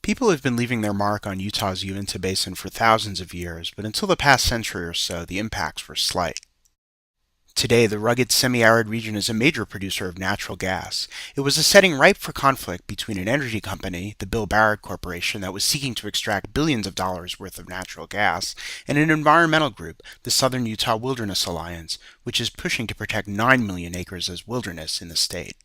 People have been leaving their mark on Utah's Uintah Basin for thousands of years, but until the past century or so, the impacts were slight. Today, the rugged semi-arid region is a major producer of natural gas. It was a setting ripe for conflict between an energy company, the Bill Barrett Corporation, that was seeking to extract billions of dollars worth of natural gas, and an environmental group, the Southern Utah Wilderness Alliance, which is pushing to protect 9 million acres as wilderness in the state.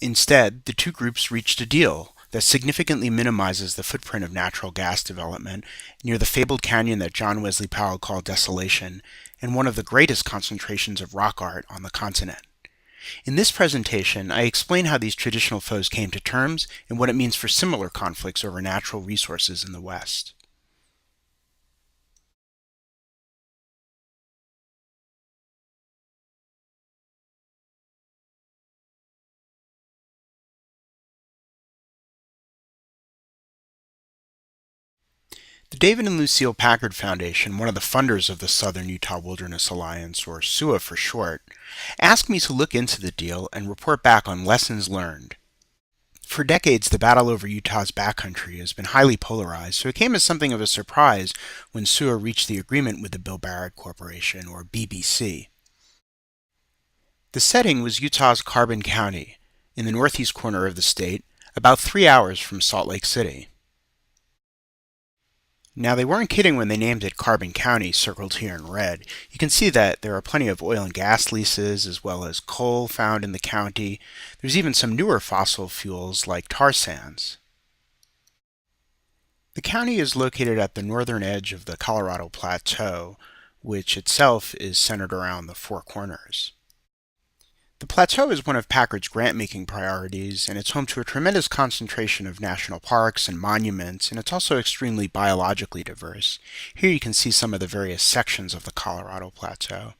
Instead, the two groups reached a deal that significantly minimizes the footprint of natural gas development near the fabled canyon that John Wesley Powell called Desolation, and one of the greatest concentrations of rock art on the continent. In this presentation, I explain how these traditional foes came to terms and what it means for similar conflicts over natural resources in the West. The David and Lucille Packard Foundation, one of the funders of the Southern Utah Wilderness Alliance, or SUA for short, asked me to look into the deal and report back on lessons learned. For decades, the battle over Utah's backcountry has been highly polarized, so it came as something of a surprise when SUA reached the agreement with the Bill Barrett Corporation, or BBC. The setting was Utah's Carbon County, in the northeast corner of the state, about 3 hours from Salt Lake City. Now, they weren't kidding when they named it Carbon County, circled here in red. You can see that there are plenty of oil and gas leases, as well as coal found in the county. There's even some newer fossil fuels like tar sands. The county is located at the northern edge of the Colorado Plateau, which itself is centered around the Four Corners. The Plateau is one of Packard's grant-making priorities, and it's home to a tremendous concentration of national parks and monuments, and it's also extremely biologically diverse. Here you can see some of the various sections of the Colorado Plateau.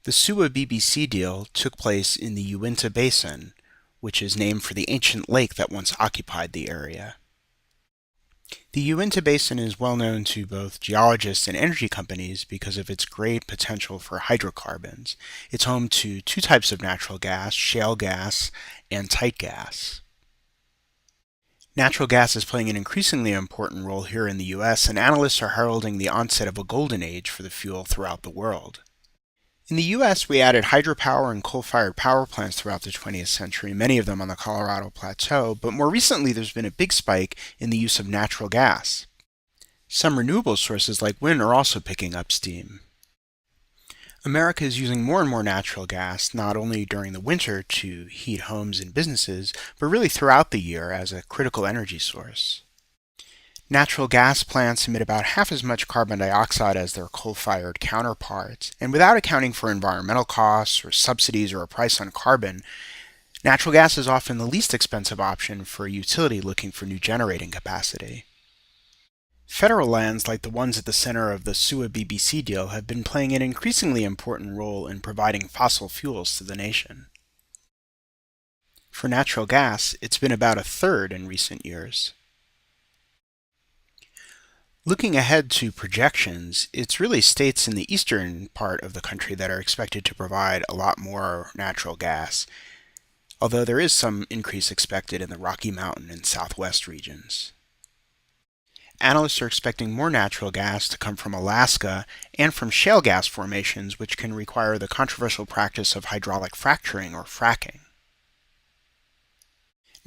The SUA BBC deal took place in the Uintah Basin, which is named for the ancient lake that once occupied the area. The Uintah Basin is well known to both geologists and energy companies because of its great potential for hydrocarbons. It's home to two types of natural gas, shale gas and tight gas. Natural gas is playing an increasingly important role here in the U.S., and analysts are heralding the onset of a golden age for the fuel throughout the world. In the U.S., we added hydropower and coal-fired power plants throughout the 20th century, many of them on the Colorado Plateau, but more recently there's been a big spike in the use of natural gas. Some renewable sources like wind are also picking up steam. America is using more and more natural gas, not only during the winter to heat homes and businesses, but really throughout the year as a critical energy source. Natural gas plants emit about half as much carbon dioxide as their coal-fired counterparts, and without accounting for environmental costs or subsidies or a price on carbon, natural gas is often the least expensive option for a utility looking for new generating capacity. Federal lands like the ones at the center of the SUA BBC deal have been playing an increasingly important role in providing fossil fuels to the nation. For natural gas, it's been about a third in recent years. Looking ahead to projections, it's really states in the eastern part of the country that are expected to provide a lot more natural gas, although there is some increase expected in the Rocky Mountain and Southwest regions. Analysts are expecting more natural gas to come from Alaska and from shale gas formations, which can require the controversial practice of hydraulic fracturing or fracking.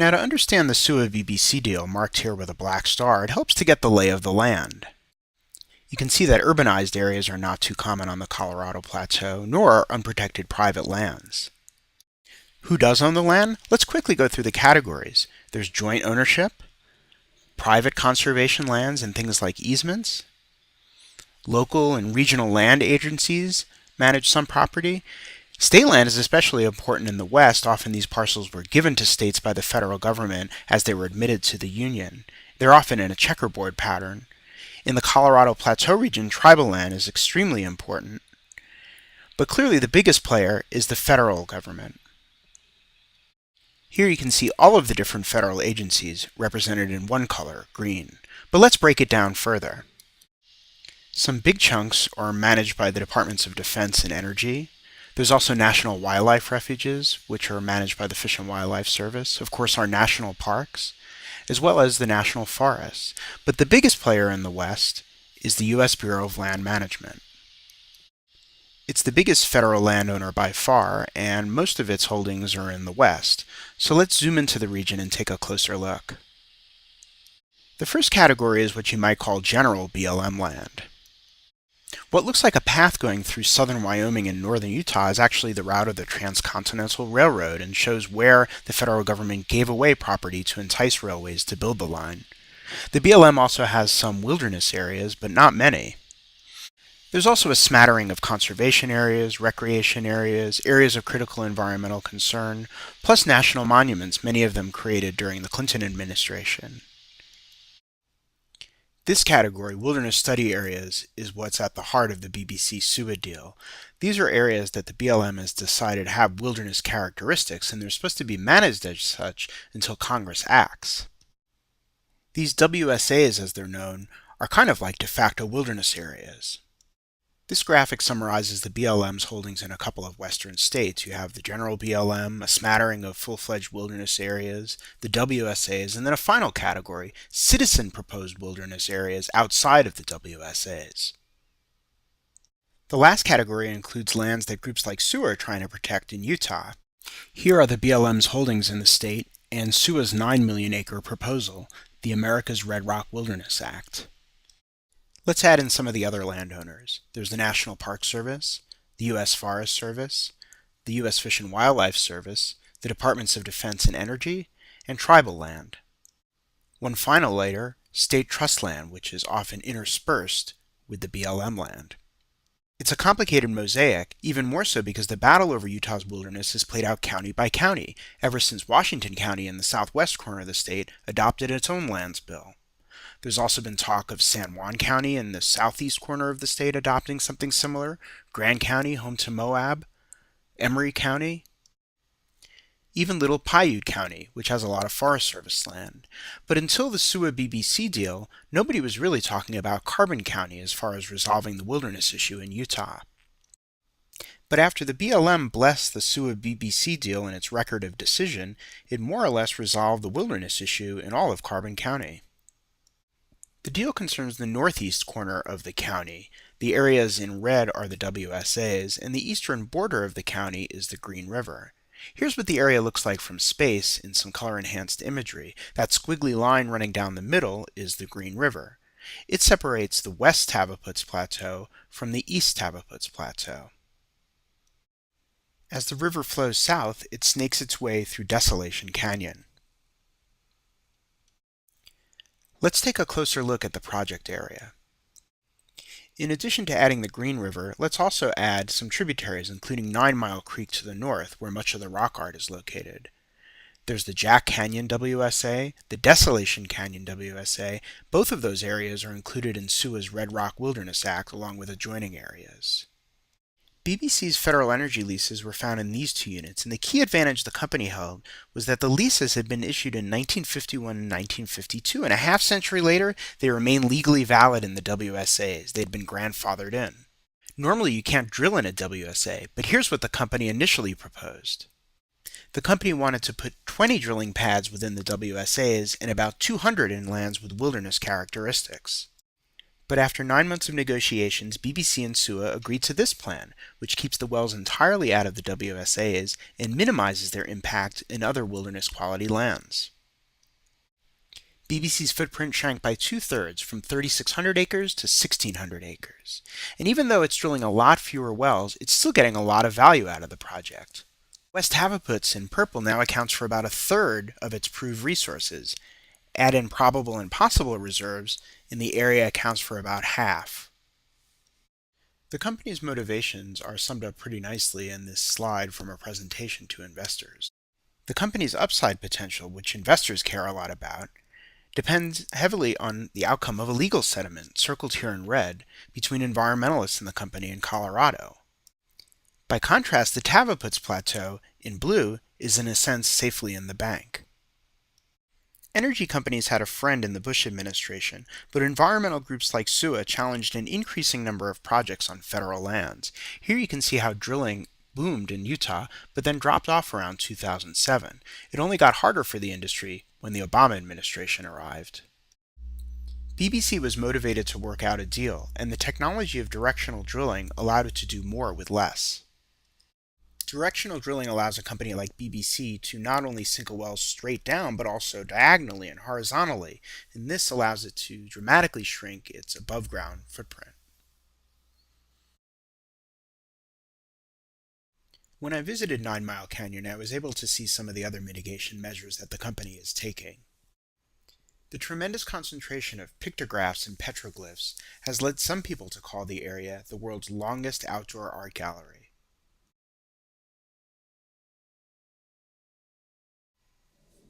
Now, to understand the SUA BBC deal, marked here with a black star, it helps to get the lay of the land. You can see that urbanized areas are not too common on the Colorado Plateau, nor are unprotected private lands. Who does own the land? Let's quickly go through the categories. There's joint ownership, private conservation lands and things like easements. Local and regional land agencies manage some property. State land is especially important in the West. Often these parcels were given to states by the federal government as they were admitted to the Union. They're often in a checkerboard pattern. In the Colorado Plateau region, tribal land is extremely important. But clearly the biggest player is the federal government. Here you can see all of the different federal agencies represented in one color, green. But let's break it down further. Some big chunks are managed by the Departments of Defense and Energy. There's also national wildlife refuges, which are managed by the Fish and Wildlife Service. Of course, our national parks, as well as the national forests. But the biggest player in the West is the U.S. Bureau of Land Management. It's the biggest federal landowner by far, and most of its holdings are in the West. So let's zoom into the region and take a closer look. The first category is what you might call general BLM land. What looks like a path going through southern Wyoming and northern Utah is actually the route of the Transcontinental Railroad and shows where the federal government gave away property to entice railways to build the line. The BLM also has some wilderness areas, but not many. There's also a smattering of conservation areas, recreation areas, areas of critical environmental concern, plus national monuments, many of them created during the Clinton administration. This category, wilderness study areas, is what's at the heart of the BBC SUA deal. These are areas that the BLM has decided have wilderness characteristics, and they're supposed to be managed as such until Congress acts. These WSAs, as they're known, are kind of like de facto wilderness areas. This graphic summarizes the BLM's holdings in a couple of western states. You have the general BLM, a smattering of full-fledged wilderness areas, the WSAs, and then a final category, citizen-proposed wilderness areas outside of the WSAs. The last category includes lands that groups like SUA are trying to protect in Utah. Here are the BLM's holdings in the state and SUA's 9 million acre proposal, the America's Red Rock Wilderness Act. Let's add in some of the other landowners. There's the National Park Service, the U.S. Forest Service, the U.S. Fish and Wildlife Service, the Departments of Defense and Energy, and tribal land. One final layer, state trust land, which is often interspersed with the BLM land. It's a complicated mosaic, even more so because the battle over Utah's wilderness is played out county by county, ever since Washington County in the southwest corner of the state adopted its own lands bill. There's also been talk of San Juan County in the southeast corner of the state adopting something similar, Grand County, home to Moab, Emery County, even Little Paiute County, which has a lot of Forest Service land. But until the SUA BBC deal, nobody was really talking about Carbon County as far as resolving the wilderness issue in Utah. But after the BLM blessed the SUA BBC deal in its record of decision, it more or less resolved the wilderness issue in all of Carbon County. The deal concerns the northeast corner of the county. The areas in red are the WSAs, and the eastern border of the county is the Green River. Here's what the area looks like from space in some color-enhanced imagery. That squiggly line running down the middle is the Green River. It separates the West Tavaputs Plateau from the East Tavaputs Plateau. As the river flows south, it snakes its way through Desolation Canyon. Let's take a closer look at the project area. In addition to adding the Green River, let's also add some tributaries, including 9 Mile Creek to the north, where much of the rock art is located. There's the Jack Canyon WSA, the Desolation Canyon WSA. Both of those areas are included in SUA's Red Rock Wilderness Act, along with adjoining areas. BBC's federal energy leases were found in these two units, and the key advantage the company held was that the leases had been issued in 1951 and 1952, and a half century later, they remained legally valid in the WSAs. They'd been grandfathered in. Normally, you can't drill in a WSA, but here's what the company initially proposed. The company wanted to put 20 drilling pads within the WSAs and about 200 in lands with wilderness characteristics. But after 9 months of negotiations, BBC and SUA agreed to this plan, which keeps the wells entirely out of the WSAs and minimizes their impact in other wilderness quality lands. BBC's footprint shrank by 2/3 from 3,600 acres to 1,600 acres. And even though it's drilling a lot fewer wells, it's still getting a lot of value out of the project. West Tavaputs in purple now accounts for about 1/3 of its proved resources. Add in probable and possible reserves, and the area accounts for about half. The company's motivations are summed up pretty nicely in this slide from a presentation to investors. The company's upside potential, which investors care a lot about, depends heavily on the outcome of a legal settlement, circled here in red, between environmentalists and the company in Colorado. By contrast, the Tavaputs Plateau, in blue, is in a sense safely in the bank. Energy companies had a friend in the Bush administration, but environmental groups like SUA challenged an increasing number of projects on federal lands. Here you can see how drilling boomed in Utah, but then dropped off around 2007. It only got harder for the industry when the Obama administration arrived. BBC was motivated to work out a deal, and the technology of directional drilling allowed it to do more with less. Directional drilling allows a company like BBC to not only sink a well straight down, but also diagonally and horizontally, and this allows it to dramatically shrink its above ground footprint. When I visited 9 Mile Canyon, I was able to see some of the other mitigation measures that the company is taking. The tremendous concentration of pictographs and petroglyphs has led some people to call the area the world's longest outdoor art gallery.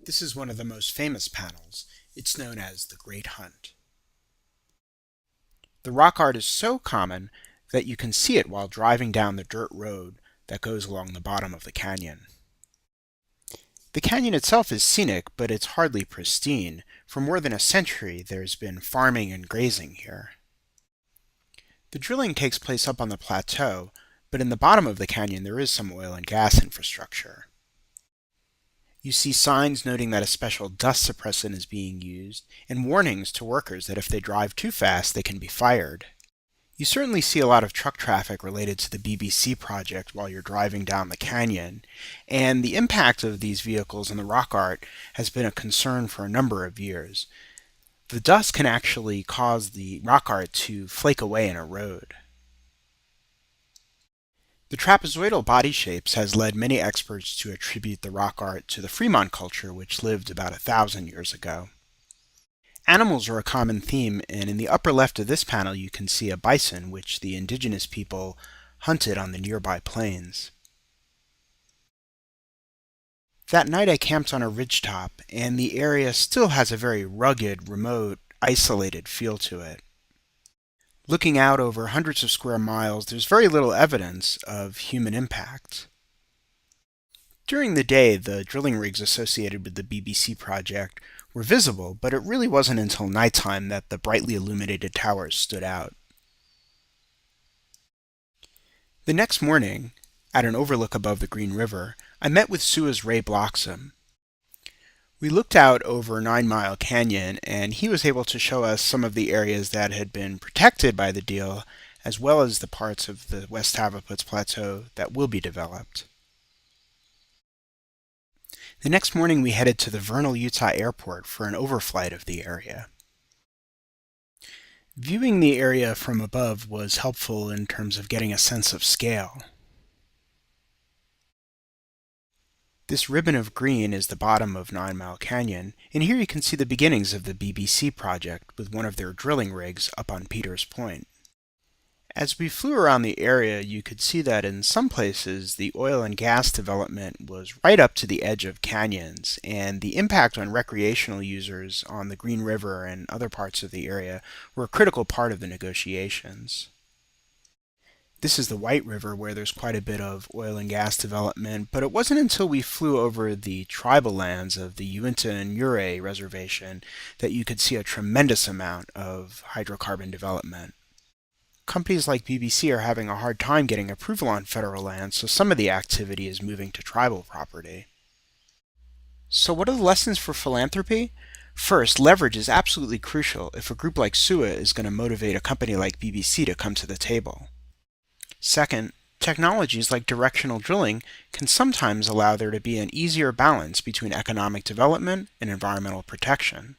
This is one of the most famous panels. It's known as the Great Hunt. The rock art is so common that you can see it while driving down the dirt road that goes along the bottom of the canyon. The canyon itself is scenic, but it's hardly pristine. For more than a century, there's been farming and grazing here. The drilling takes place up on the plateau, but in the bottom of the canyon there is some oil and gas infrastructure. You see signs noting that a special dust suppressant is being used, and warnings to workers that if they drive too fast, they can be fired. You certainly see a lot of truck traffic related to the BBC project while you're driving down the canyon, and the impact of these vehicles on the rock art has been a concern for a number of years. The dust can actually cause the rock art to flake away and erode. The trapezoidal body shapes has led many experts to attribute the rock art to the Fremont culture, which lived about 1,000 years ago. Animals are a common theme, and in the upper left of this panel you can see a bison which the indigenous people hunted on the nearby plains. That night I camped on a ridgetop, and the area still has a very rugged, remote, isolated feel to it. Looking out over hundreds of square miles, there's very little evidence of human impact. During the day, the drilling rigs associated with the BBC project were visible, but it really wasn't until nighttime that the brightly illuminated towers stood out. The next morning, at an overlook above the Green River, I met with Sua's Ray Bloxham. We looked out over 9 Mile Canyon, and he was able to show us some of the areas that had been protected by the deal, as well as the parts of the West Havaputz Plateau that will be developed. The next morning we headed to the Vernal, Utah airport for an overflight of the area. Viewing the area from above was helpful in terms of getting a sense of scale. This ribbon of green is the bottom of 9 Mile Canyon, and here you can see the beginnings of the BBC project with one of their drilling rigs up on Peters Point. As we flew around the area, you could see that in some places the oil and gas development was right up to the edge of canyons, and the impact on recreational users on the Green River and other parts of the area were a critical part of the negotiations. This is the White River, where there's quite a bit of oil and gas development, but it wasn't until we flew over the tribal lands of the Uintah and Ure reservation that you could see a tremendous amount of hydrocarbon development. Companies like BBC are having a hard time getting approval on federal land, so some of the activity is moving to tribal property. So what are the lessons for philanthropy? First, leverage is absolutely crucial if a group like SUA is going to motivate a company like BBC to come to the table. Second, technologies like directional drilling can sometimes allow there to be an easier balance between economic development and environmental protection.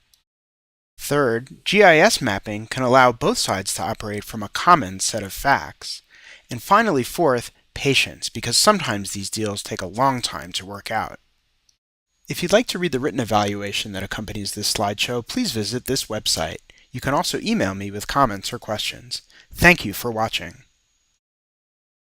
Third, GIS mapping can allow both sides to operate from a common set of facts. And finally, fourth, patience, because sometimes these deals take a long time to work out. If you'd like to read the written evaluation that accompanies this slideshow, please visit this website. You can also email me with comments or questions. Thank you for watching.